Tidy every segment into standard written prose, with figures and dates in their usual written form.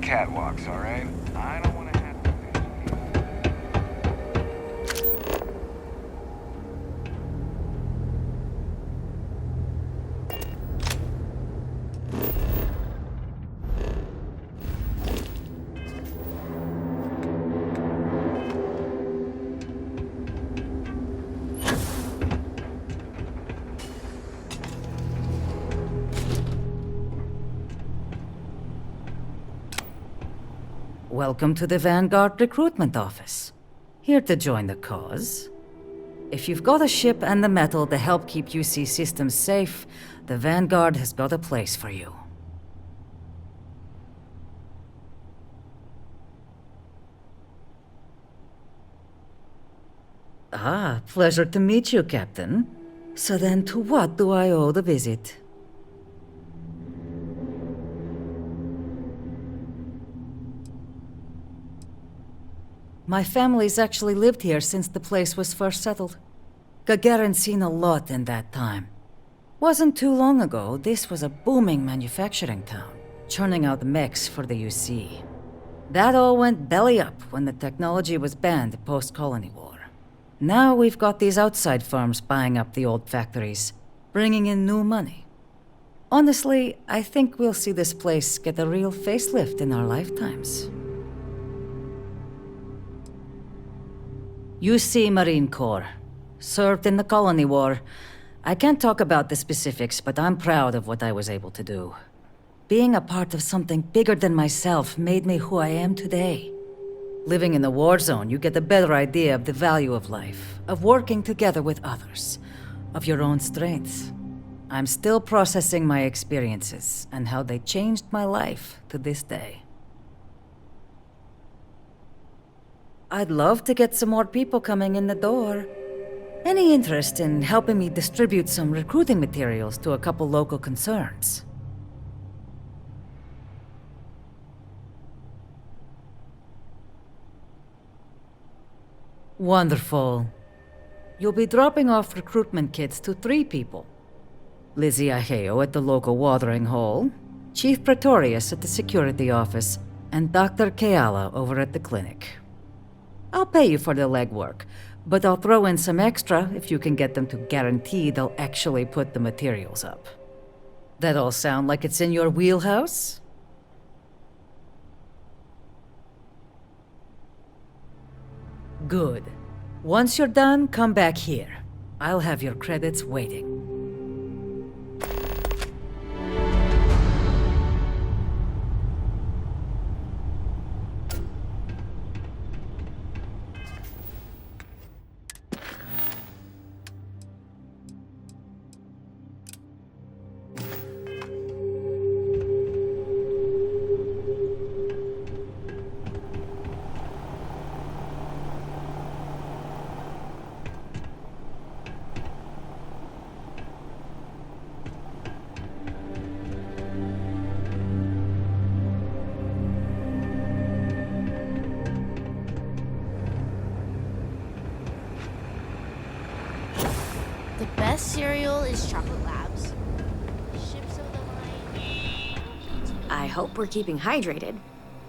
catwalks, alright? I don't want to have to... Welcome to the Vanguard recruitment office. Here to join the cause. If you've got a ship and the metal to help keep UC systems safe, the Vanguard has got a place for you. Ah, pleasure to meet you, Captain. So then, to what do I owe the visit? My family's actually lived here since the place was first settled. Gagarin's seen a lot in that time. Wasn't too long ago, this was a booming manufacturing town, churning out mechs for the UC. That all went belly up when the technology was banned post-colony war. Now we've got these outside firms buying up the old factories, bringing in new money. Honestly, I think we'll see this place get a real facelift in our lifetimes. UC Marine Corps. Served in the Colony War. I can't talk about the specifics, but I'm proud of what I was able to do. Being a part of something bigger than myself made me who I am today. Living in the war zone, you get a better idea of the value of life, of working together with others, of your own strengths. I'm still processing my experiences and how they changed my life to this day. I'd love to get some more people coming in the door. Any interest in helping me distribute some recruiting materials to a couple local concerns? Wonderful. You'll be dropping off recruitment kits to 3 people. Lizzie Aheo at the local watering hole, Chief Pretorius at the security office, and Dr. Keala over at the clinic. I'll pay you for the legwork, but I'll throw in some extra if you can get them to guarantee they'll actually put the materials up. That all sound like it's in your wheelhouse? Good. Once you're done, come back here. I'll have your credits waiting. The best cereal is Chocolate Labs. Ships of the line. I hope we're keeping hydrated.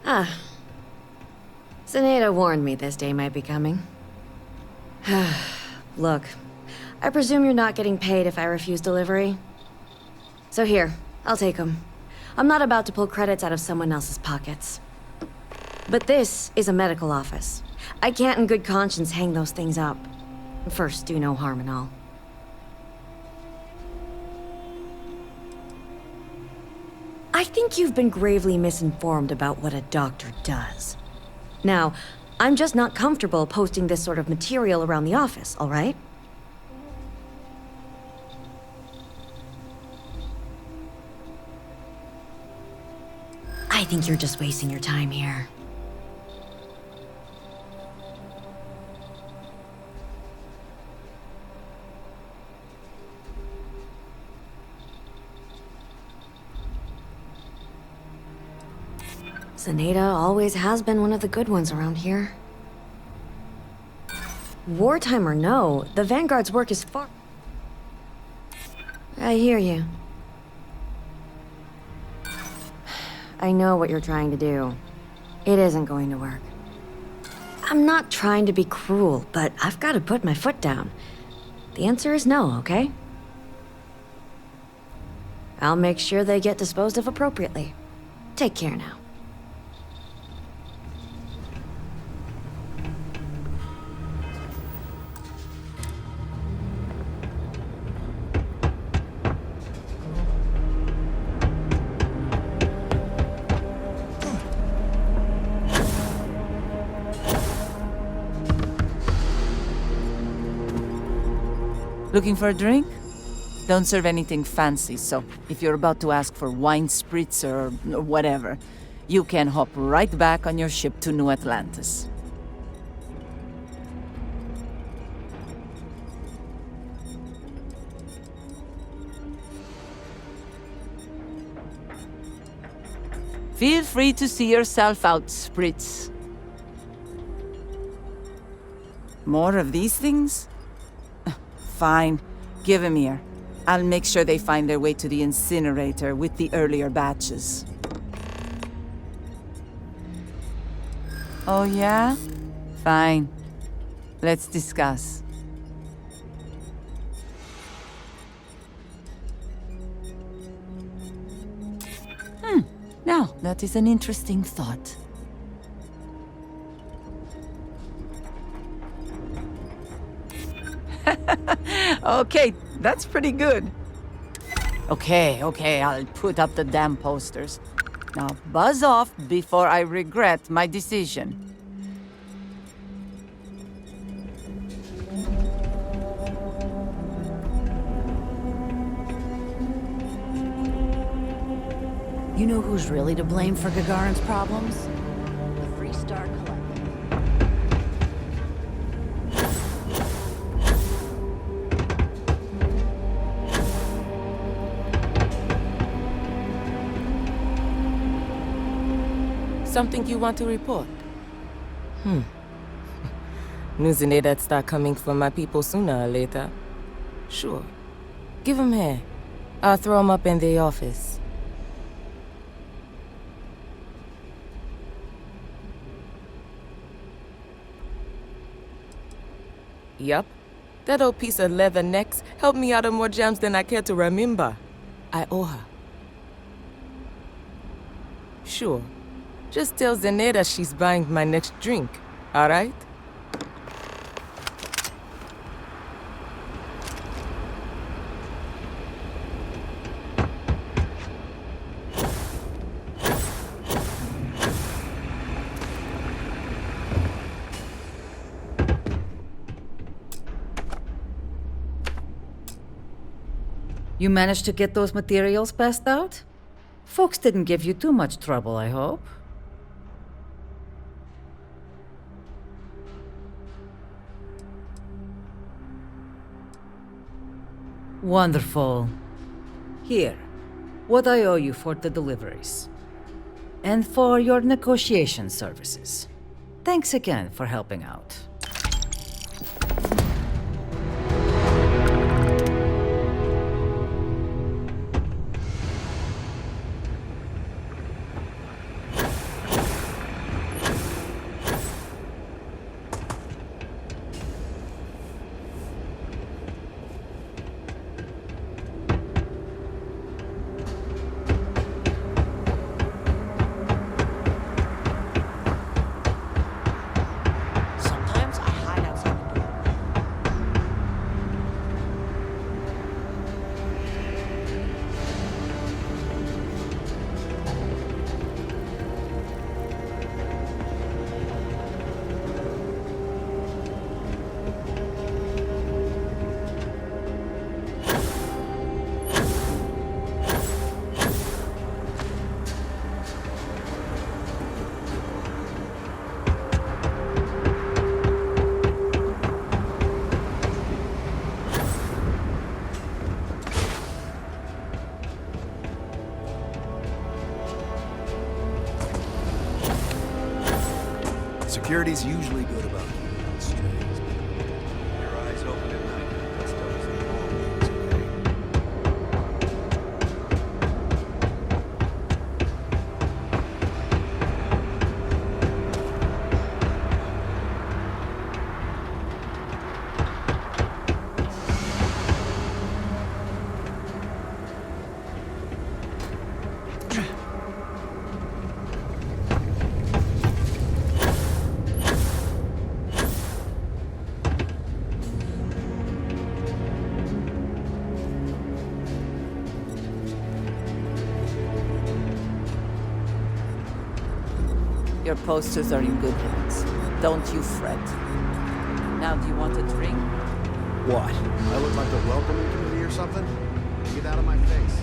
Ah. Zenaida warned me this day might be coming. Look, I presume you're not getting paid if I refuse delivery. So here, I'll take them. I'm not about to pull credits out of someone else's pockets. But this is a medical office. I can't in good conscience hang those things up. First, do no harm and all. I think you've been gravely misinformed about what a doctor does. Now, I'm just not comfortable posting this sort of material around the office, all right? I think you're just wasting your time here. Zenaida always has been one of the good ones around here. Wartime or no, the Vanguard's work is far... I hear you. I know what you're trying to do. It isn't going to work. I'm not trying to be cruel, but I've got to put my foot down. The answer is no, okay? I'll make sure they get disposed of appropriately. Take care now. Looking for a drink? Don't serve anything fancy, so if you're about to ask for wine spritzer or whatever, you can hop right back on your ship to New Atlantis. Feel free to see yourself out, Spritz. More of these things? Fine. Give them here. I'll make sure they find their way to the incinerator with the earlier batches. Oh, yeah? Fine. Let's discuss. Now, that is an interesting thought. Okay, that's pretty good. Okay, I'll put up the damn posters. Now buzz off before I regret my decision. You know who's really to blame for Gagarin's problems? The Free Star Collective. Something you want to report? News in there that start coming from my people sooner or later. Sure. Give 'em here. I'll throw 'em up in the office. Yup. That old piece of leather necks helped me out of more jams than I care to remember. I owe her. Sure. Just tell Zeneda she's buying my next drink, all right? You managed to get those materials passed out? Folks didn't give you too much trouble, I hope. Wonderful. Here, what I owe you for the deliveries. And for your negotiation services. Thanks again for helping out. Sometimes I hide outside the door. Security's usually good about keeping on strings. Your eyes open at night. That's always the wrong ones, okay? Your posters are in good hands. Don't you fret. Now, do you want a drink? What? I look like the welcoming committee or something? Get out of my face.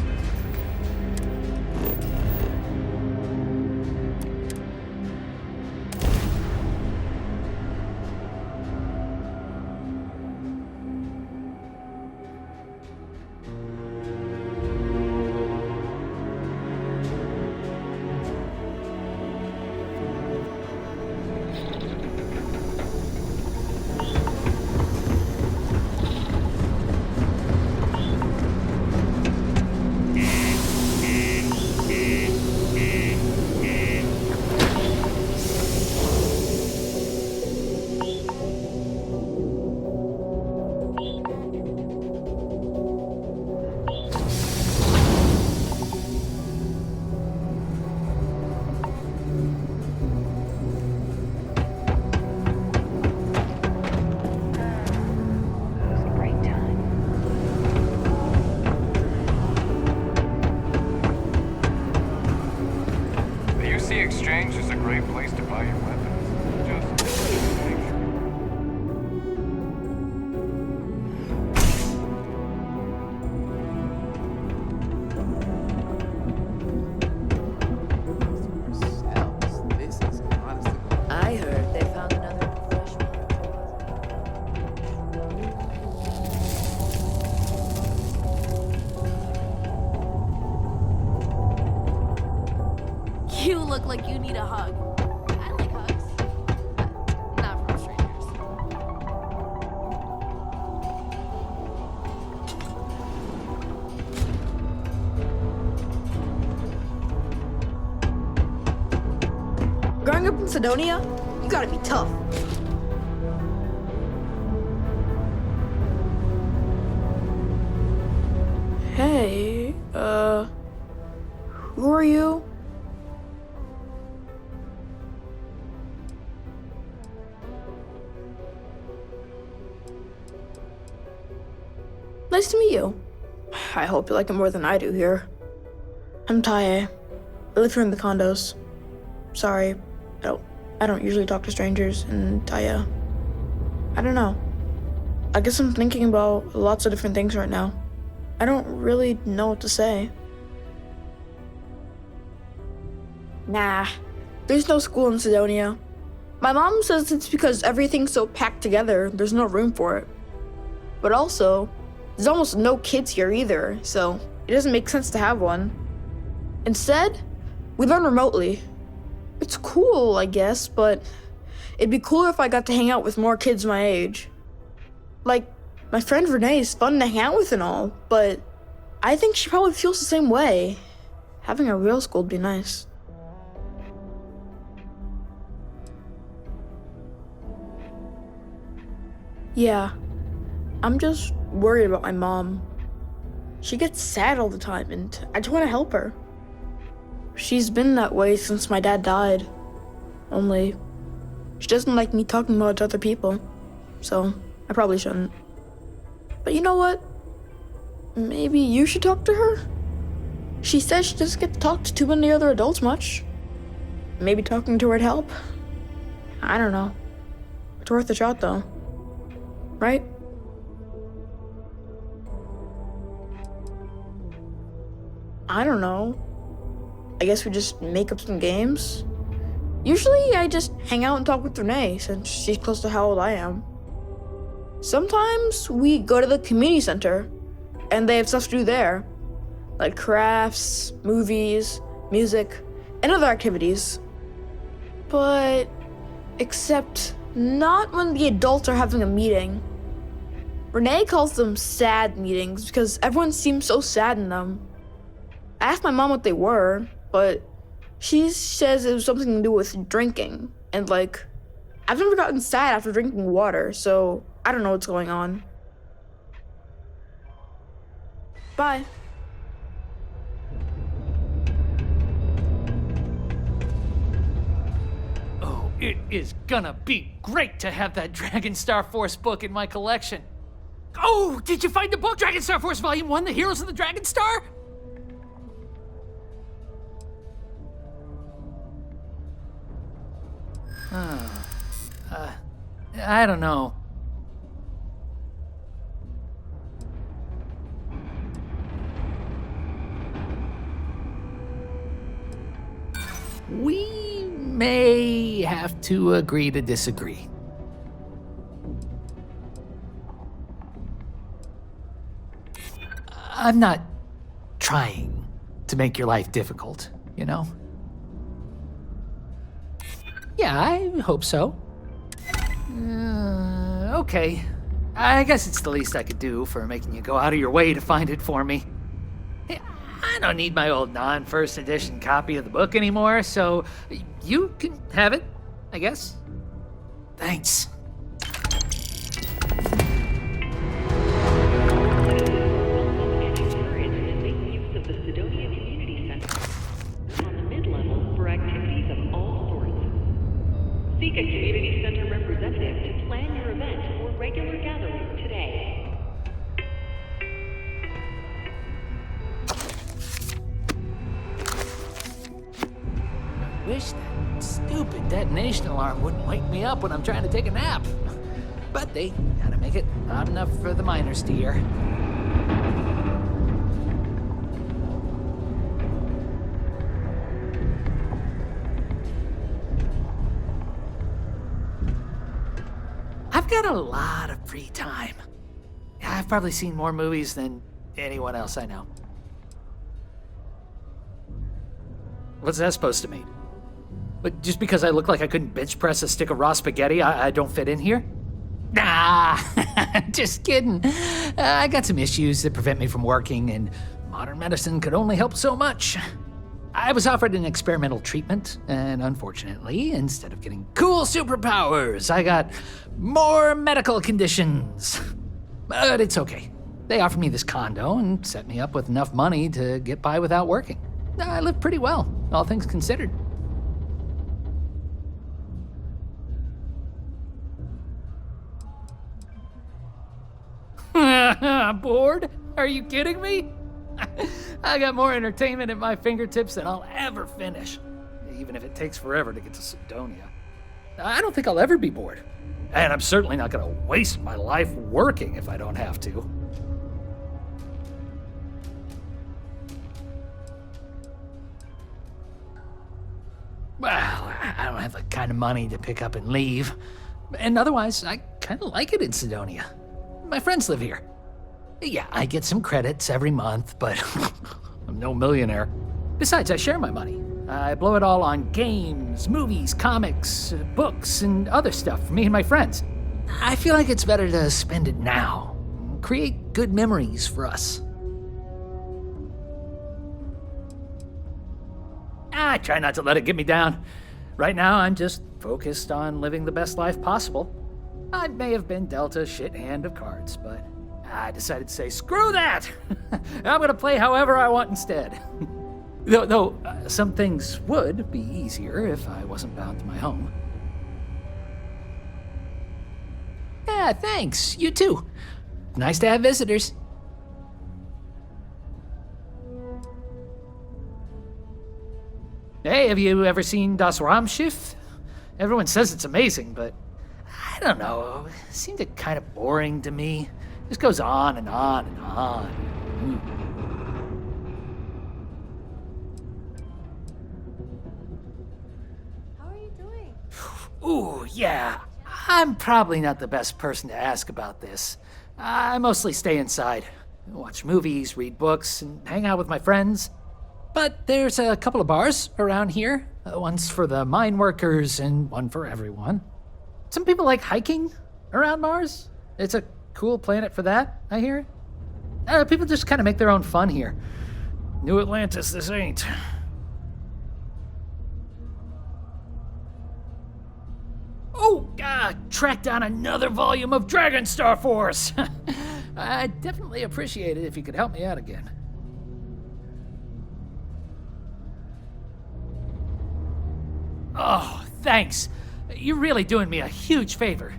The exchange is a great place to buy your weapons. Just make sure. This is honestly. I heard they found another professional. You look like you need a hug. I like hugs. But not from strangers. Growing up in Sidonia, you gotta be tough. Hey, who are you? Nice to meet you. I hope you like it more than I do here. I'm Taye. I live here in the condos. Sorry, I don't usually talk to strangers, and I don't know. I guess I'm thinking about lots of different things right now. I don't really know what to say. Nah, there's no school in Sidonia. My mom says it's because everything's so packed together, there's no room for it. But also, there's almost no kids here either, so it doesn't make sense to have one. Instead, we learn remotely. It's cool, I guess, but it'd be cooler if I got to hang out with more kids my age. Like, my friend Renee is fun to hang out with and all, but I think she probably feels the same way. Having a real school would be nice. Yeah, I'm just worried about my mom. She gets sad all the time, and I just want to help her. She's been that way since my dad died. Only, she doesn't like me talking about it to other people, so I probably shouldn't. But you know what? Maybe you should talk to her? She says she doesn't get to talk to too many other adults much. Maybe talking to her'd help. I don't know. It's worth a shot, though. Right? I don't know. I guess we just make up some games? Usually I just hang out and talk with Renee since she's close to how old I am. Sometimes we go to the community center and they have stuff to do there, like crafts, movies, music, and other activities. But except not when the adults are having a meeting. Renee calls them sad meetings because everyone seems so sad in them. I asked my mom what they were, but she says it was something to do with drinking. And like, I've never gotten sad after drinking water, so I don't know what's going on. Bye. Oh, it is gonna be great to have that Dragon Star Force book in my collection. Oh, did you find the book, Dragon Star Force Volume 1, The Heroes of the Dragon Star? I don't know. We may have to agree to disagree. I'm not trying to make your life difficult, you know? Yeah, I hope so. Okay. I guess it's the least I could do for making you go out of your way to find it for me. Hey, I don't need my old non-first edition copy of the book anymore, so you can have it, I guess. Thanks. Seek a community center representative to plan your event or regular gathering today. I wish that stupid detonation alarm wouldn't wake me up when I'm trying to take a nap. But they gotta make it loud enough for the miners to hear. I've got a lot of free time. I've probably seen more movies than anyone else I know. What's that supposed to mean? But just because I look like I couldn't bench press a stick of raw spaghetti, I don't fit in here? Nah, just kidding. I got some issues that prevent me from working, and modern medicine could only help so much. I was offered an experimental treatment, and unfortunately, instead of getting cool superpowers, I got more medical conditions. But it's okay. They offered me this condo and set me up with enough money to get by without working. I live pretty well, all things considered. Bored? Are you kidding me? I got more entertainment at my fingertips than I'll ever finish, even if it takes forever to get to Sidonia. I don't think I'll ever be bored, and I'm certainly not going to waste my life working if I don't have to. Well, I don't have the kind of money to pick up and leave, and otherwise, I kind of like it in Sidonia. My friends live here. Yeah, I get some credits every month, but I'm no millionaire. Besides, I share my money. I blow it all on games, movies, comics, books, and other stuff for me and my friends. I feel like it's better to spend it now. Create good memories for us. I try not to let it get me down. Right now, I'm just focused on living the best life possible. I may have been dealt a shit hand of cards, but I decided to say, screw that! I'm gonna play however I want instead. Though some things would be easier if I wasn't bound to my home. Yeah, thanks. You too. Nice to have visitors. Hey, have you ever seen Das Raumschiff? Everyone says it's amazing, but I don't know. It seemed kind of boring to me. It just goes on and on and on. How are you doing? Ooh, yeah. I'm probably not the best person to ask about this. I mostly stay inside, watch movies, read books, and hang out with my friends. But there's a couple of bars around here. One's for the mine workers and one for everyone. Some people like hiking around Mars. It's a cool planet for that, I hear. People just kind of make their own fun here. New Atlantis, this ain't. Oh, track down another volume of Dragon Star Force. I'd definitely appreciate it if you could help me out again. Oh, thanks. You're really doing me a huge favor.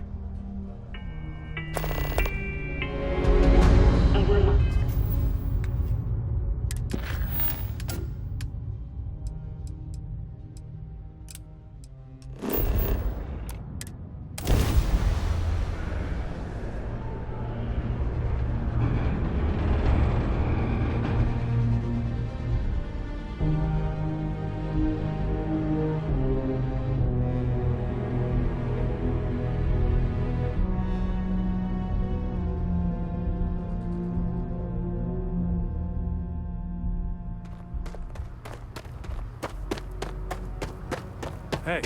Hey.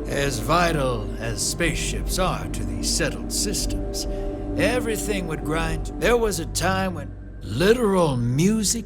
As vital as spaceships are to these settled systems, everything would grind. There was a time when literal music.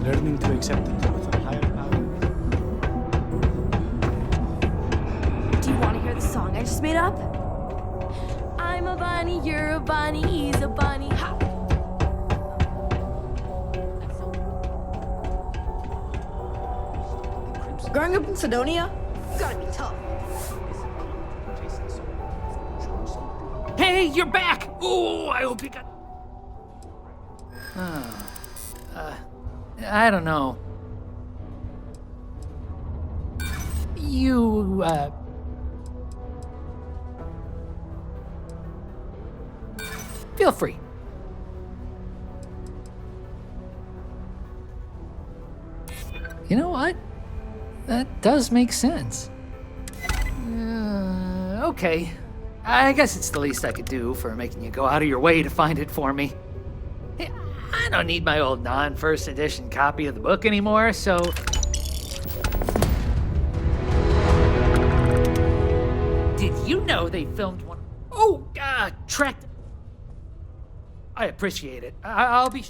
Learning to accept it with a higher power. Do you want to hear the song I just made up? I'm a bunny, you're a bunny, he's a bunny. Ha! Growing up in Sidonia, Gotta be tough. Hey, you're back! Ooh, I hope you got... I don't know. You, feel free. You know what? That does make sense. Okay. I guess it's the least I could do for making you go out of your way to find it for me. Hey, I don't need my old non-first edition copy of the book anymore, so... Did you know they filmed one... Oh, tracked... I appreciate it. I'll be...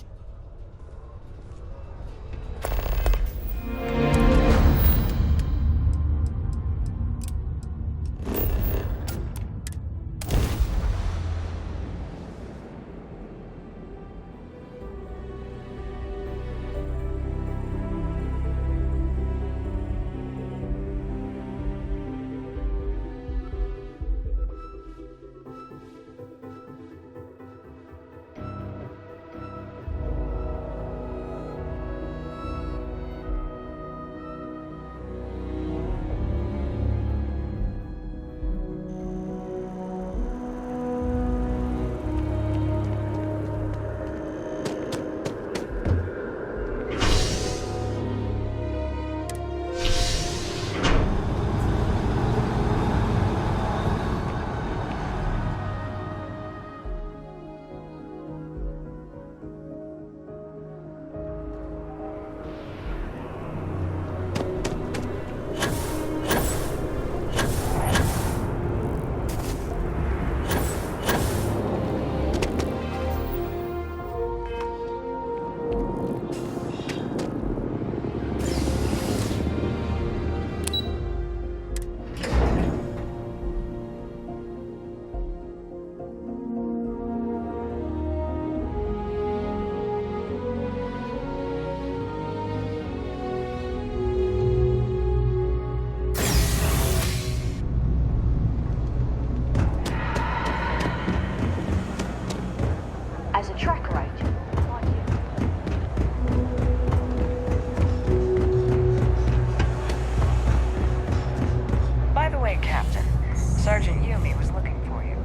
Sergeant Yumi was looking for you.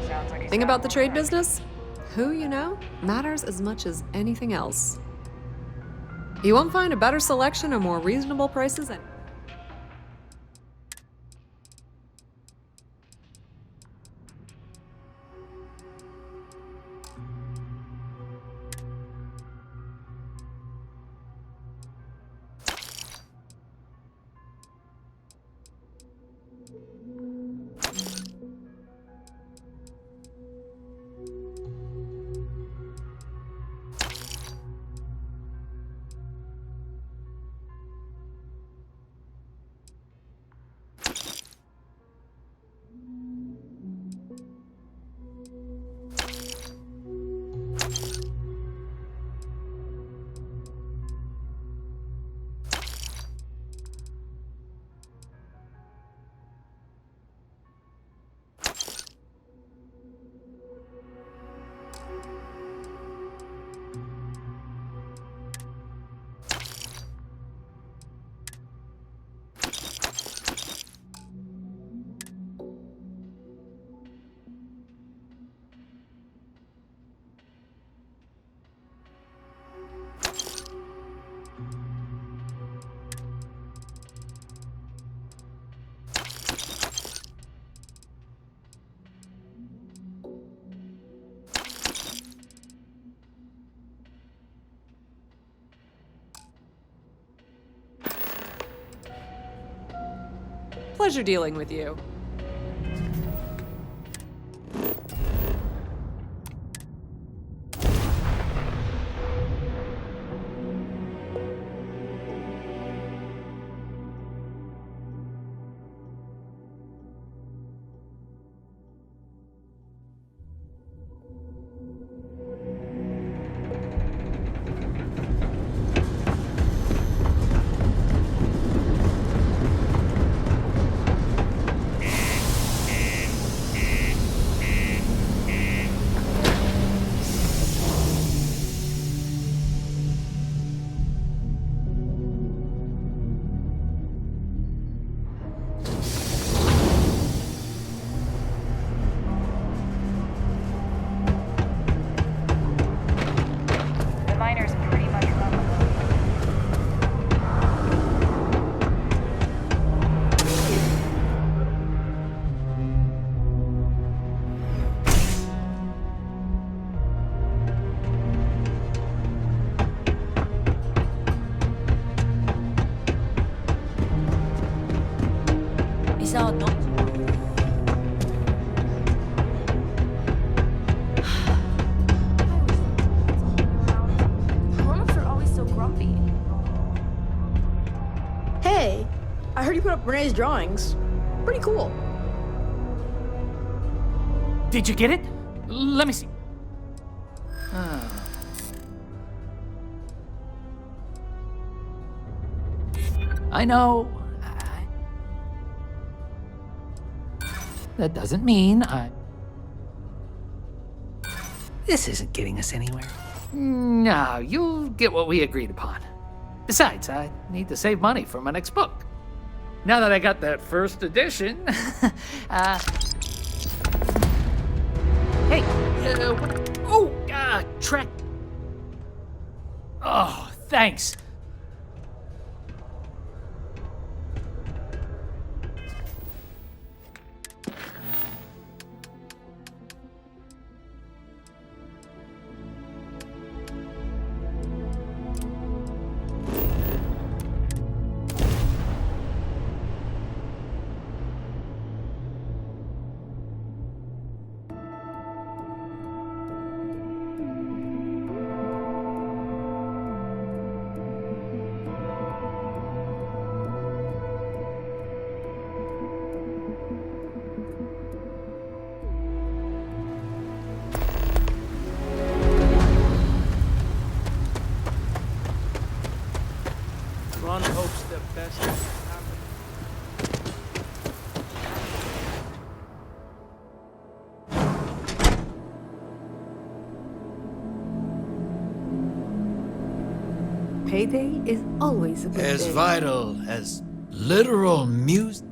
Sounds like he's Thing got about the more trade around. business? Who you know matters as much as anything else. You won't find a better selection or more reasonable prices anywhere. Pleasure dealing with you. The miners pretty much run the whole Grown-ups are always so grumpy. Hey, I heard you put up Renee's drawings. Pretty cool. Did you get it? Let me see. I know. That doesn't mean I... This isn't getting us anywhere. No, you'll get what we agreed upon. Besides, I need to save money for my next book. Now that I got that first edition, hey, what? Oh, track. Oh, thanks. Ron hopes the best can happen. Payday is always a good As day. vital as literal music.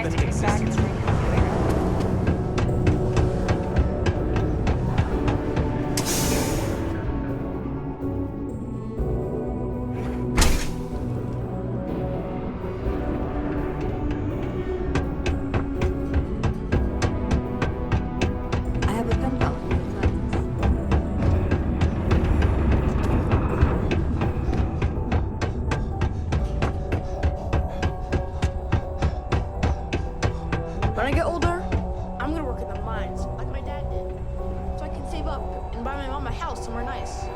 nice to get back and swing your finger. I have a pen pal for your friends. When I get older, I'm gonna work in the mines, like my dad did. So I can save up and buy my mom a house somewhere nice.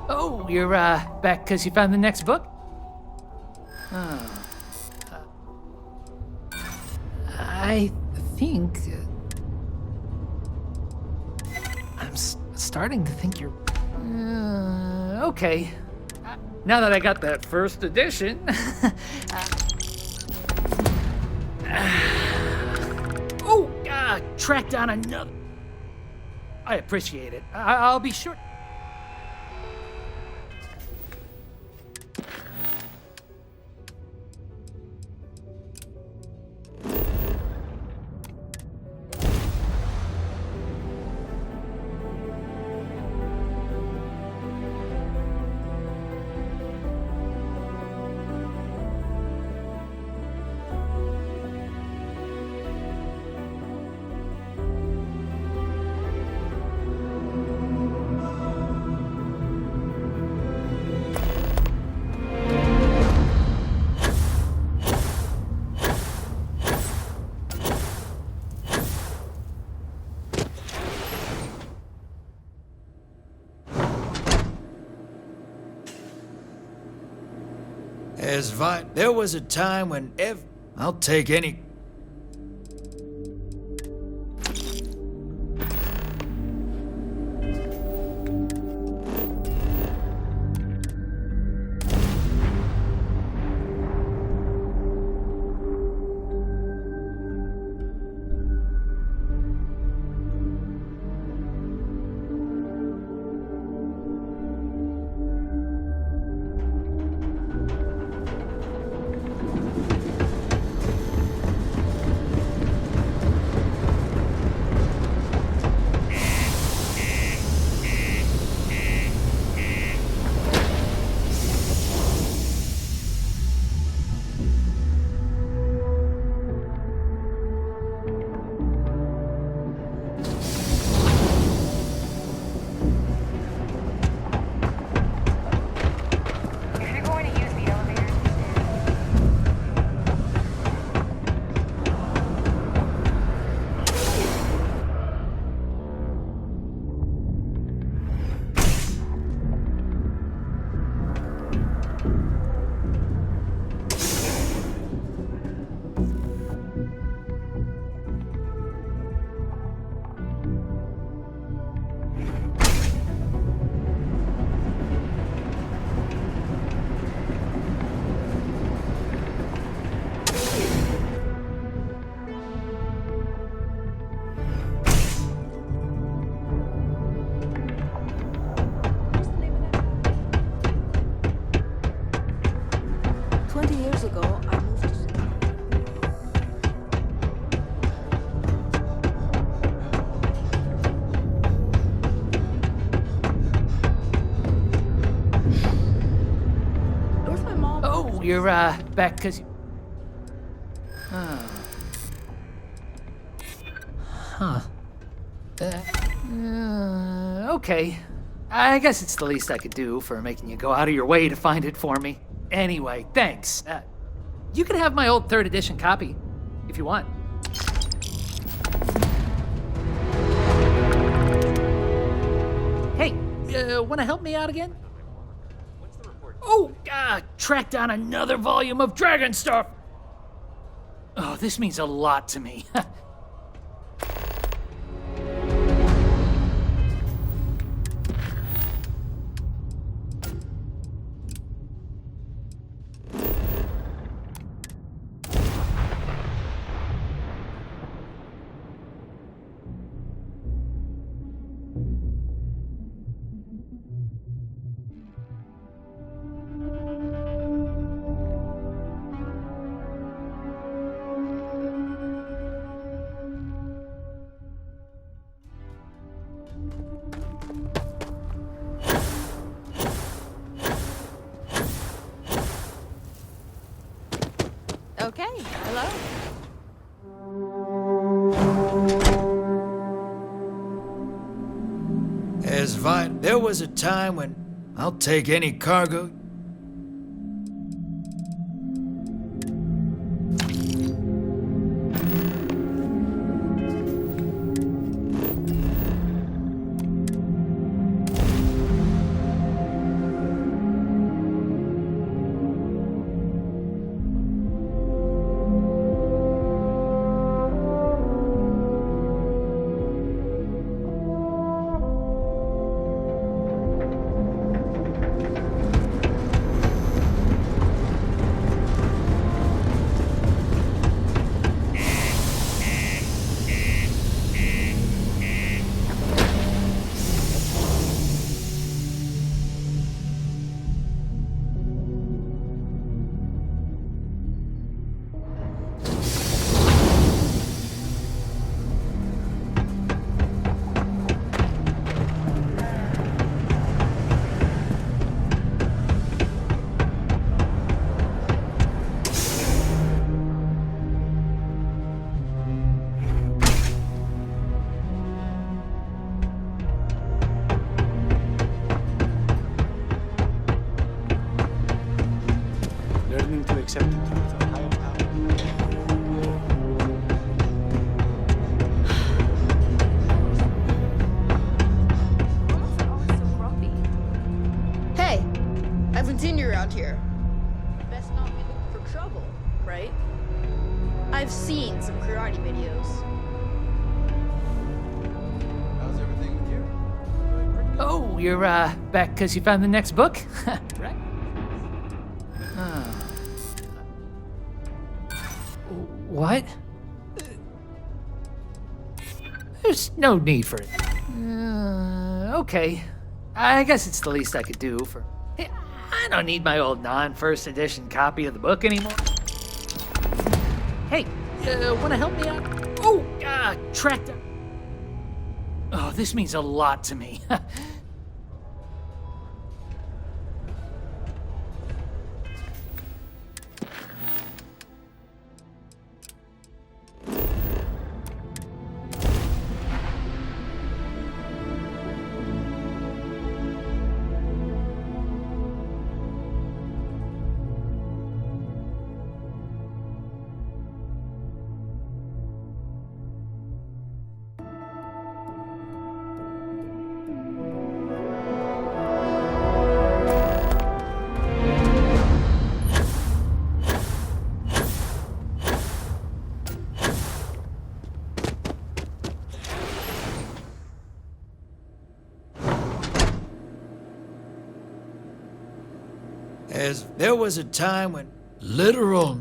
Oh, you're back because you found the next book? Oh. I think I'm starting to think you're okay. Now that I got that first edition. Track down another. I appreciate it. I'll be sure. There was a time when I'll take any... If you're going to use the elevators, Years ago, I moved to... Where's my mom? Oh, you're back because you... Oh. Huh. Okay. I guess it's the least I could do for making you go out of your way to find it for me. Anyway, thanks. You can have my old 3rd edition copy, if you want. Hey, want to help me out again? What's the report? Oh, track down another volume of Dragon Stuff. Oh, this means a lot to me. Okay, hello. There was a time when I'll take any cargo. Learning to accept the truth of higher power. Hey, I haven't seen you around here. Best not be looking for trouble, right? I've seen some karate videos. How's everything with you? Oh, you're back because you found the next book? Right? What? There's no need for it. Okay. I guess it's the least I could do for... Hey, I don't need my old non-first edition copy of the book anymore. Hey, wanna help me out? Oh, tracked down. Oh, this means a lot to me. There was a time when literal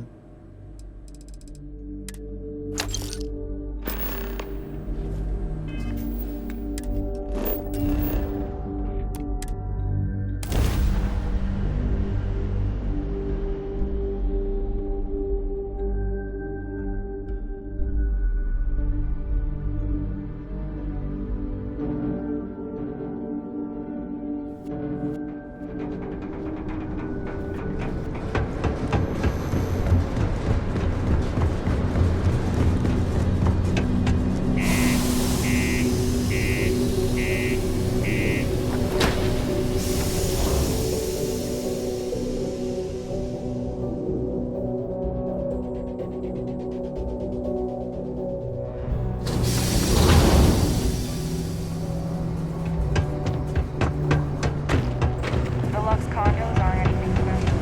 Deluxe condos aren't anything special.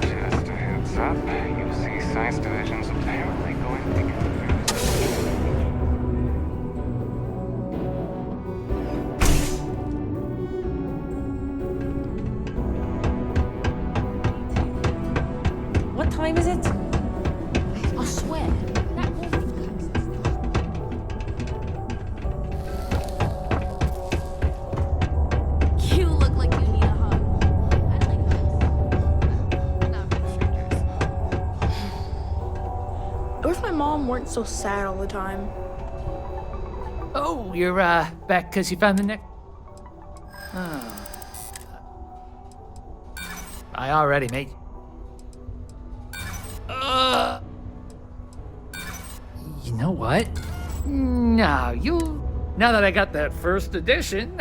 Just a heads up, you see science division's apparently going to be confused. What time is it? I swear, that woman You look like you need a hug. I'd like hugs. Not from strangers. I wish my mom weren't so sad all the time. Oh, you're back because you found the next... I already made... You know what? No, Now that I got that first edition...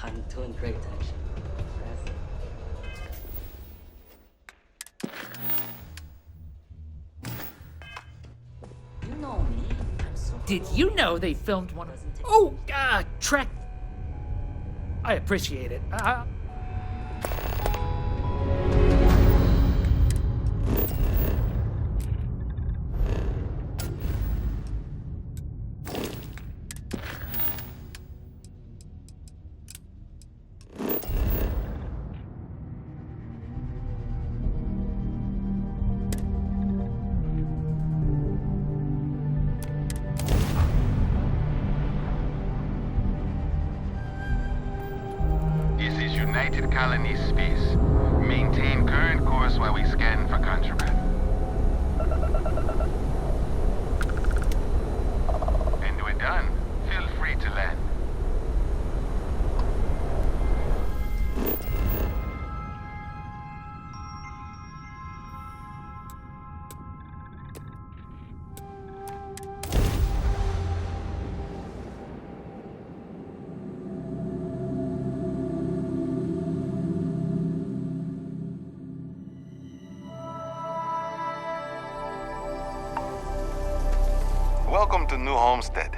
I'm doing great, actually. You know me. I'm so... Did you know they filmed one of... Oh, Trek. I appreciate it. This is United Colony Space. Maintain current course while we scan for contraband. And we're done. Feel free to land. Welcome to New Homestead.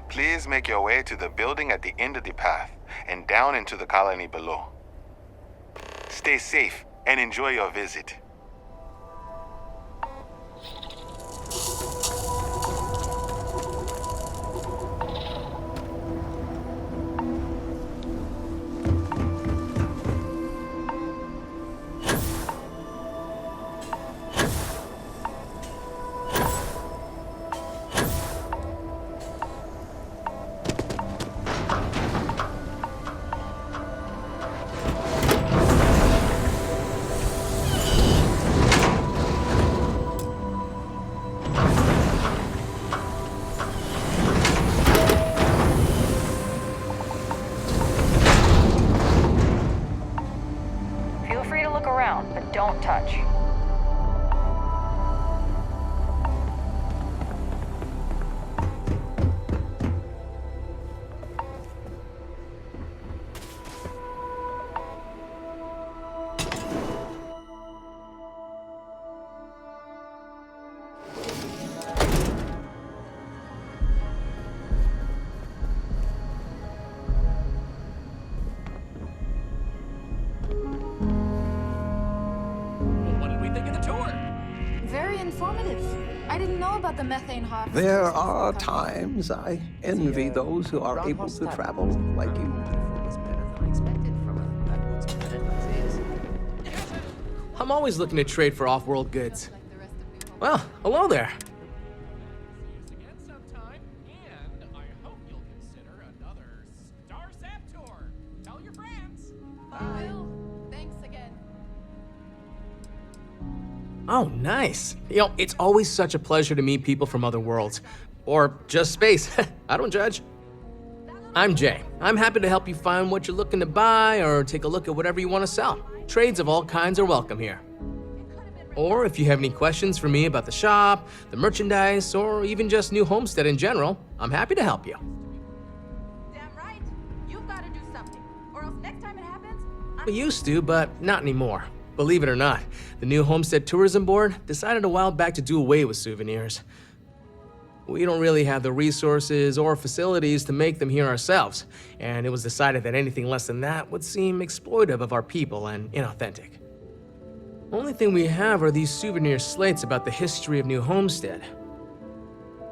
Please make your way to the building at the end of the path and down into the colony below. Stay safe and enjoy your visit. touch. What did we think of the tour? Very informative. I didn't know about the methane harvest. There are times I envy those who are able to travel like you. I'm always looking to trade for off-world goods. Well, hello there. Oh, nice. You know, it's always such a pleasure to meet people from other worlds. Or just space. I don't judge. I'm Jay. I'm happy to help you find what you're looking to buy or take a look at whatever you want to sell. Trades of all kinds are welcome here. Or if you have any questions for me about the shop, the merchandise, or even just New Homestead in general, I'm happy to help you. Damn right. You've got to do something, or else next time it happens, We used to, but not anymore. Believe it or not, the New Homestead Tourism Board decided a while back to do away with souvenirs. We don't really have the resources or facilities to make them here ourselves, and it was decided that anything less than that would seem exploitive of our people and inauthentic. Only thing we have are these souvenir slates about the history of New Homestead.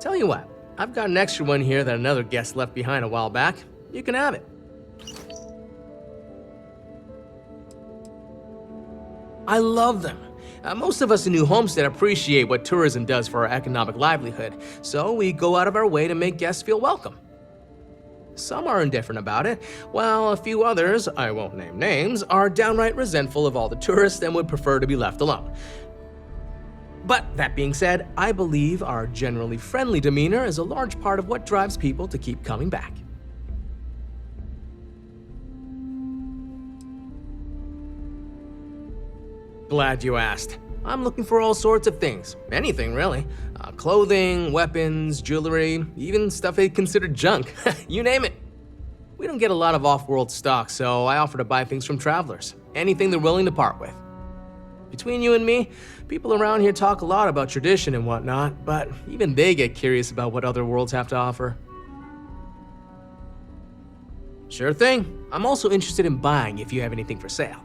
Tell you what, I've got an extra one here that another guest left behind a while back. You can have it. I love them. Most of us in New Homestead appreciate what tourism does for our economic livelihood, so we go out of our way to make guests feel welcome. Some are indifferent about it, while a few others, I won't name names, are downright resentful of all the tourists and would prefer to be left alone. But that being said, I believe our generally friendly demeanor is a large part of what drives people to keep coming back. Glad you asked. I'm looking for all sorts of things. Anything, really. Clothing, weapons, jewelry, even stuff they consider junk. You name it. We don't get a lot of off-world stock, so I offer to buy things from travelers. Anything they're willing to part with. Between you and me, people around here talk a lot about tradition and whatnot, but even they get curious about what other worlds have to offer. Sure thing. I'm also interested in buying if you have anything for sale.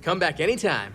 Come back anytime.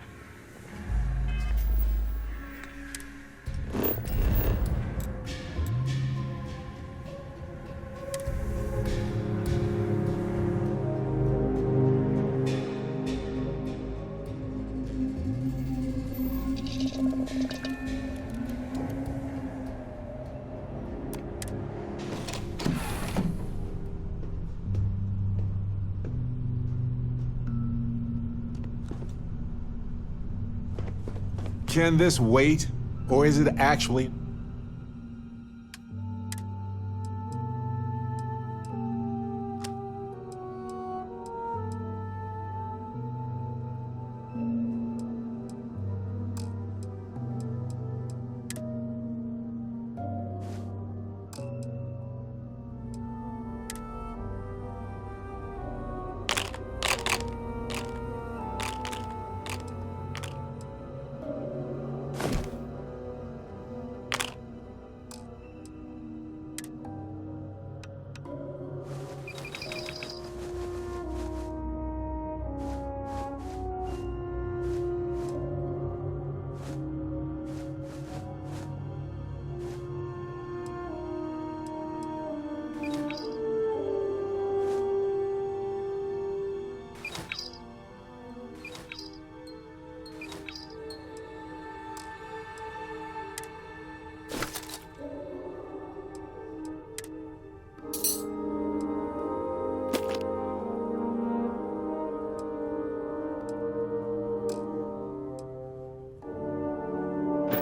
Can this wait? Or is it actually...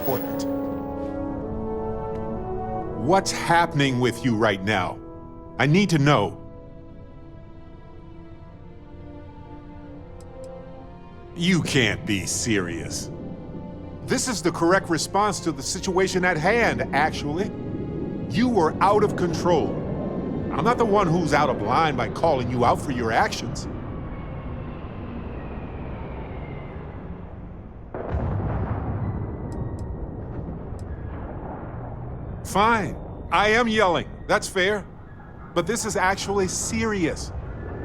important? What's happening with you right now? I need to know. You can't be serious. This is the correct response to the situation at hand, actually. You were out of control. I'm not the one who's out of line by calling you out for your actions. Fine. I am yelling. That's fair. But this is actually serious.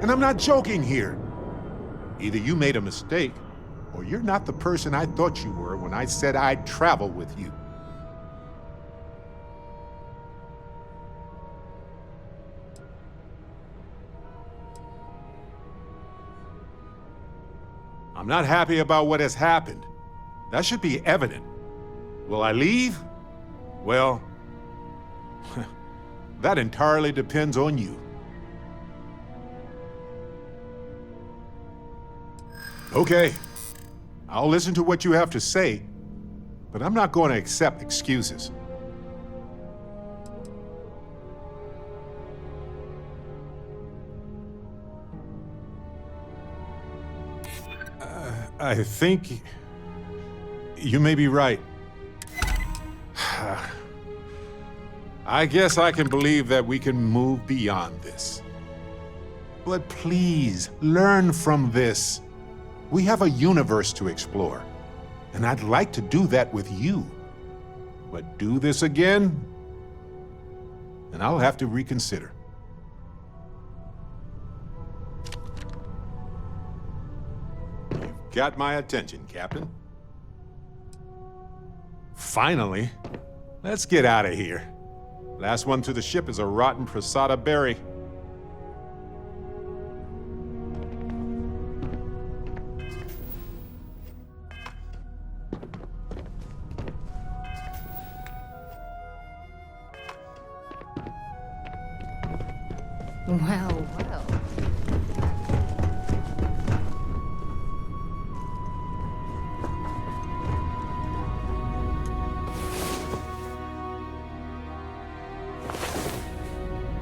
And I'm not joking here. Either you made a mistake, or you're not the person I thought you were when I said I'd travel with you. I'm not happy about what has happened. That should be evident. Will I leave? Well, that entirely depends on you. Okay, I'll listen to what you have to say, but I'm not going to accept excuses. I think you may be right. I guess I can believe that we can move beyond this. But please, learn from this. We have a universe to explore, and I'd like to do that with you. But do this again, and I'll have to reconsider. You've got my attention, Captain. Finally, let's get out of here. Last one to the ship is a rotten Prasada berry. Well, well.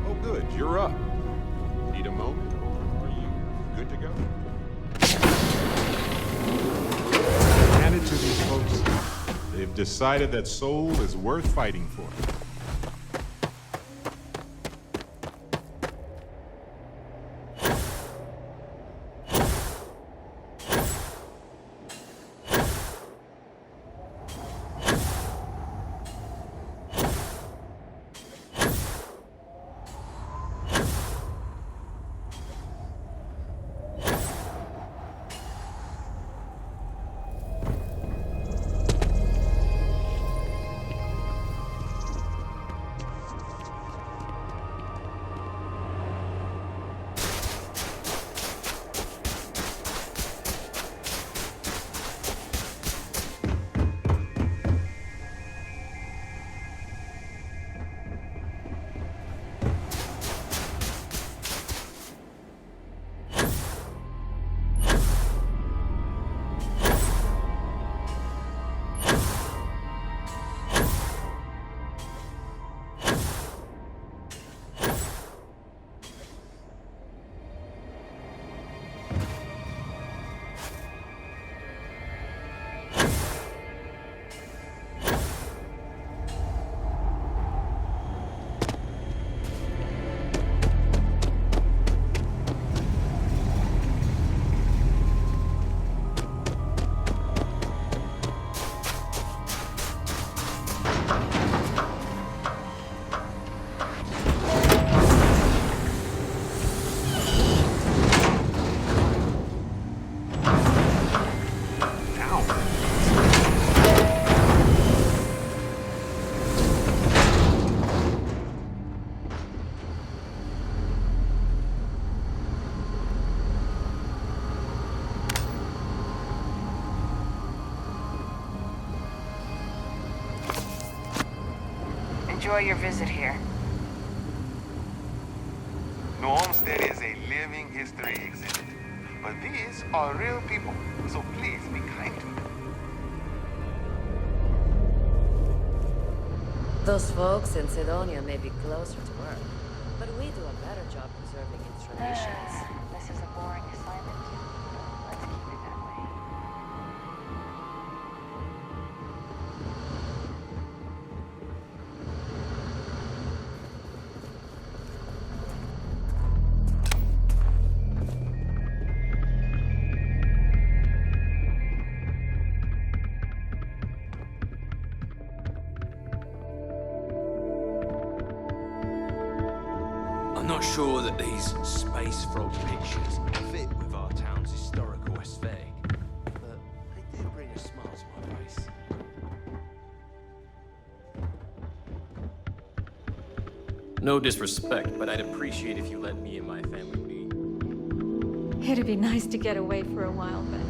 Oh, good, you're up. Need a moment, or are you good to go? Hand it to these folks. They've decided that Soul is worth fighting for. enjoy your visit here. New Homestead is a living history exhibit. But these are real people, so please be kind to them. Those folks in Sidonia may be closer to work, but we do a better job preserving its traditions. This is a boring assignment. Let's keep it that way. I'm not sure that these space frog pictures fit with our town's historical aesthetic, but they do bring a smile to my face. No disrespect, but I'd appreciate if you let me and my family be. It'd be nice to get away for a while, but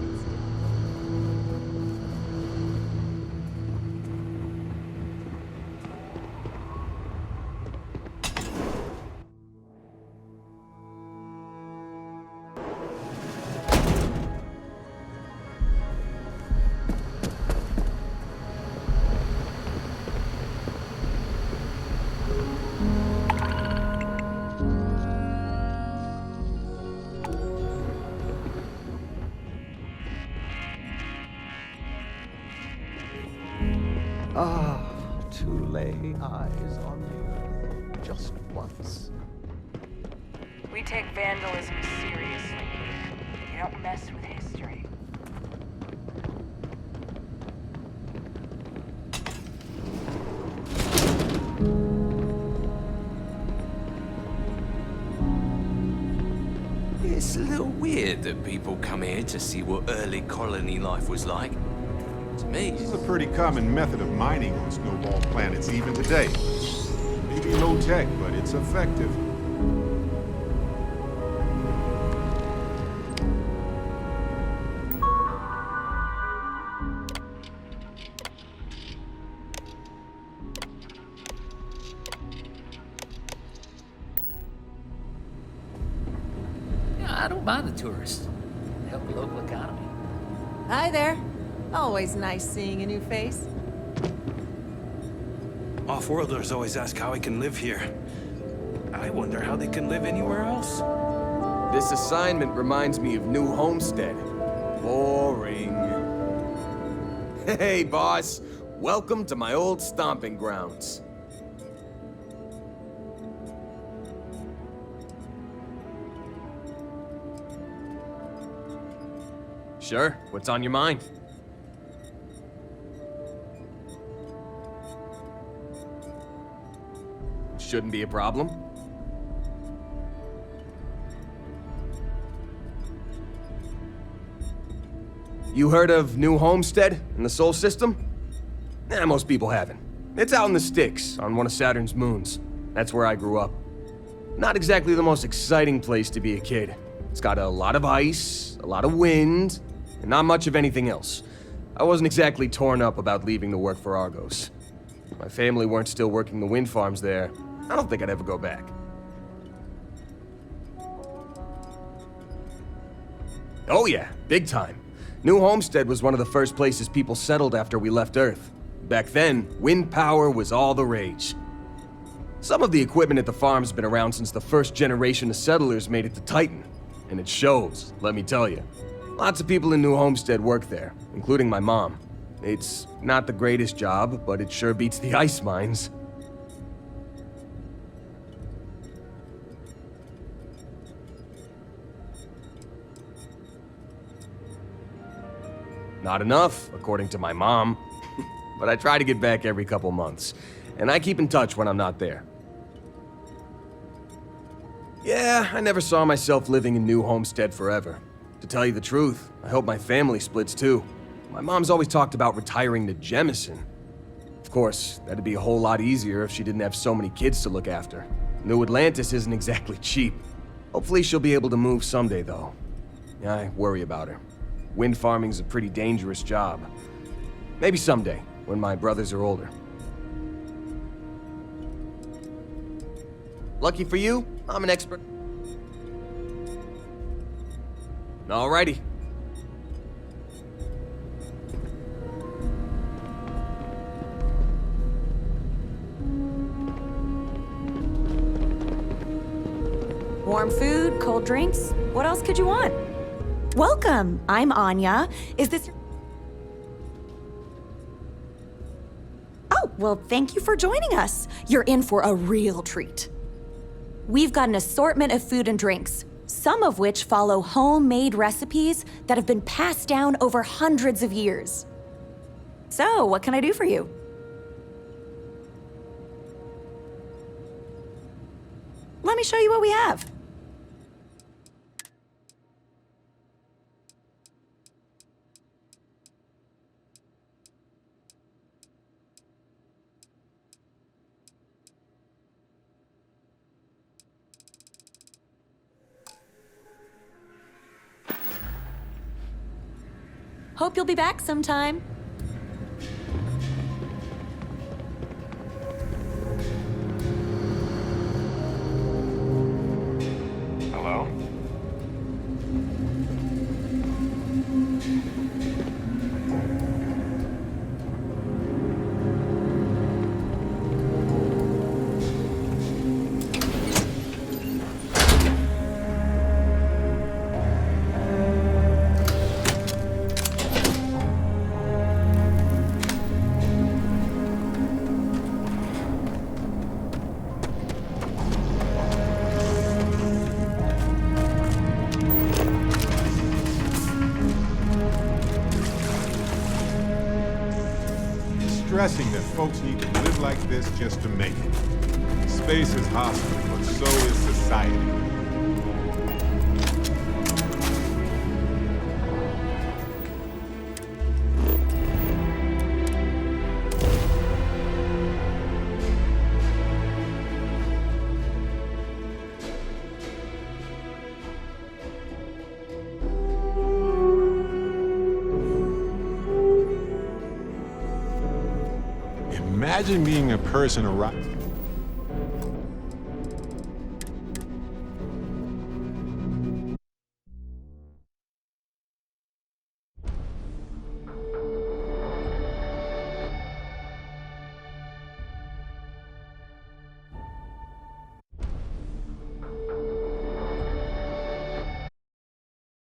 Ah, to lay eyes on the earth just once. We take vandalism seriously here. You don't mess with history. It's a little weird that people come here to see what early colony life was like. To me, This is a pretty common method of mining on snowball planets even today. Maybe low tech, but it's effective. Yeah, I don't mind the tourists. They help the local economy. Hi there. Always nice seeing a new face. Off-worlders always ask how I can live here. I wonder how they can live anywhere else. This assignment reminds me of New Homestead. Boring. Hey, boss. Welcome to my old stomping grounds. Sure, what's on your mind? Shouldn't be a problem. You heard of New Homestead in the Sol System? Most people haven't. It's out in the sticks, on one of Saturn's moons. That's where I grew up. Not exactly the most exciting place to be a kid. It's got a lot of ice, a lot of wind, and not much of anything else. I wasn't exactly torn up about leaving to work for Argos. If my family weren't still working the wind farms there, I don't think I'd ever go back. Oh yeah, big time. New Homestead was one of the first places people settled after we left Earth. Back then, wind power was all the rage. Some of the equipment at the farm's been around since the first generation of settlers made it to Titan. And it shows, let me tell you. Lots of people in New Homestead work there, including my mom. It's not the greatest job, but it sure beats the ice mines. Not enough, according to my mom. But I try to get back every couple months. And I keep in touch when I'm not there. Yeah, I never saw myself living in New Homestead forever. To tell you the truth, I hope my family splits too. My mom's always talked about retiring to Jemison. Of course, that'd be a whole lot easier if she didn't have so many kids to look after. New Atlantis isn't exactly cheap. Hopefully she'll be able to move someday, though. I worry about her. Wind farming's a pretty dangerous job. Maybe someday, when my brothers are older. Lucky for you, I'm an expert. Alrighty. Warm food, cold drinks. What else could you want? Welcome. I'm Anya. Is this... Oh, well, thank you for joining us. You're in for a real treat. We've got an assortment of food and drinks, some of which follow homemade recipes that have been passed down over hundreds of years. So, what can I do for you? Let me show you what we have. Hope you'll be back sometime. Hello? Stressing that folks need to live like this just to make it. Space is hostile, but so is society. Imagine being a person around.